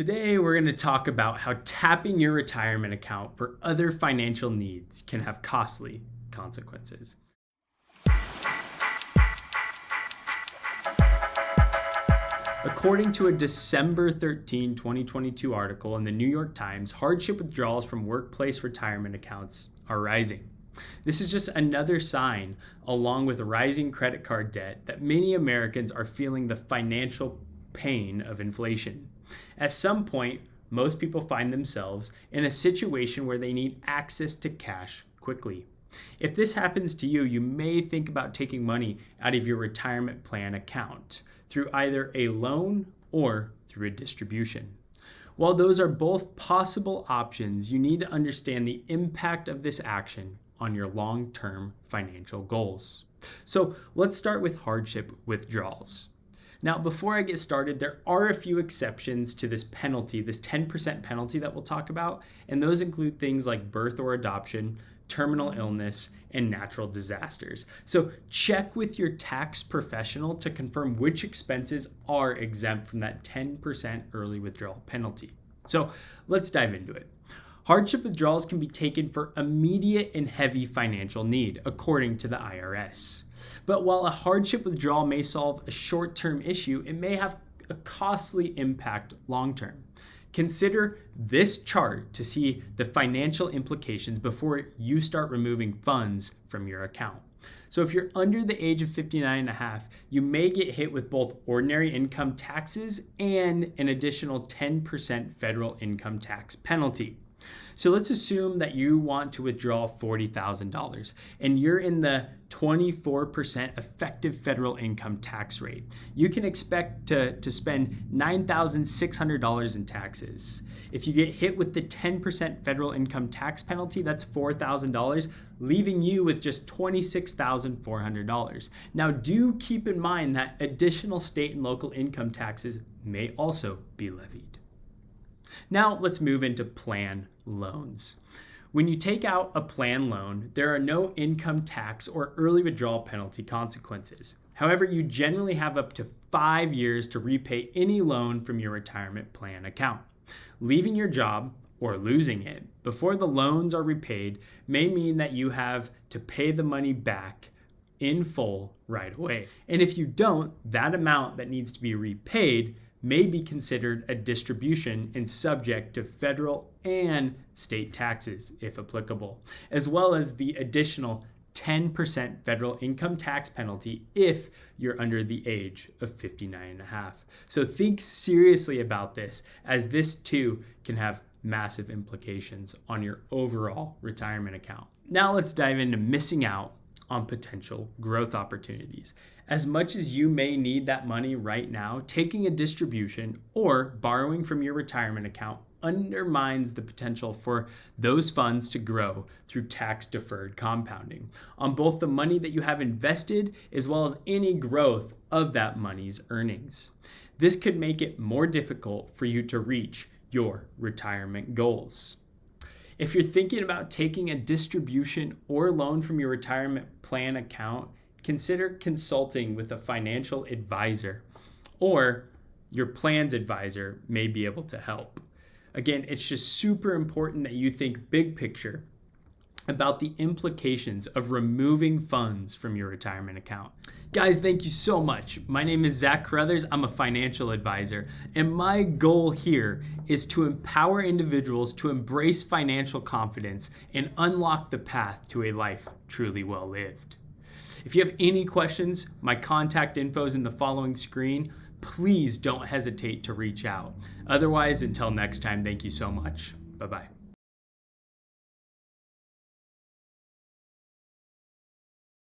Today, we're going to talk about how tapping your retirement account for other financial needs can have costly consequences. According to a December 13, 2022 article in the New York Times, hardship withdrawals from workplace retirement accounts are rising. This is just another sign, along with rising credit card debt, that many Americans are feeling the financial pain of inflation. At some point, most people find themselves in a situation where they need access to cash quickly. If this happens to you, you may think about taking money out of your retirement plan account through either a loan or through a distribution. While those are both possible options, you need to understand the impact of this action on your long-term financial goals. So let's start with hardship withdrawals. Now, before I get started, there are a few exceptions to this penalty, this 10% penalty that we'll talk about, and those include things like birth or adoption, terminal illness, and natural disasters. So check with your tax professional to confirm which expenses are exempt from that 10% early withdrawal penalty. So let's dive into it. Hardship withdrawals can be taken for immediate and heavy financial need, according to the IRS. But while a hardship withdrawal may solve a short-term issue, it may have a costly impact long-term. Consider this chart to see the financial implications before you start removing funds from your account. So if you're under the age of 59 and a half, you may get hit with both ordinary income taxes and an additional 10% federal income tax penalty. So let's assume that you want to withdraw $40,000 and you're in the 24% effective federal income tax rate. You can expect to spend $9,600 in taxes. If you get hit with the 10% federal income tax penalty, that's $4,000, leaving you with just $26,400. Now, do keep in mind that additional state and local income taxes may also be levied. Now let's move into plan loans. When you take out a plan loan, there are no income tax or early withdrawal penalty consequences. However, you generally have up to 5 years to repay any loan from your retirement plan account. Leaving your job or losing it before the loans are repaid may mean that you have to pay the money back in full right away. And if you don't, that amount that needs to be repaid may be considered a distribution and subject to federal and state taxes, if applicable, as well as the additional 10% federal income tax penalty if you're under the age of 59 and a half. So think seriously about this, as this too can have massive implications on your overall retirement account. Now let's dive into missing out on potential growth opportunities. As much as you may need that money right now, taking a distribution or borrowing from your retirement account undermines the potential for those funds to grow through tax-deferred compounding on both the money that you have invested as well as any growth of that money's earnings. This could make it more difficult for you to reach your retirement goals. If you're thinking about taking a distribution or loan from your retirement plan account, consider consulting with a financial advisor, or your plan's advisor may be able to help. Again, it's just super important that you think big picture about the implications of removing funds from your retirement account. Guys, thank you so much. My name is Zach Carruthers. I'm a financial advisor, and my goal here is to empower individuals to embrace financial confidence and unlock the path to a life truly well lived. If you have any questions, my contact info is in the following screen. Please don't hesitate to reach out. Otherwise, until next time, thank you so much. Bye-bye.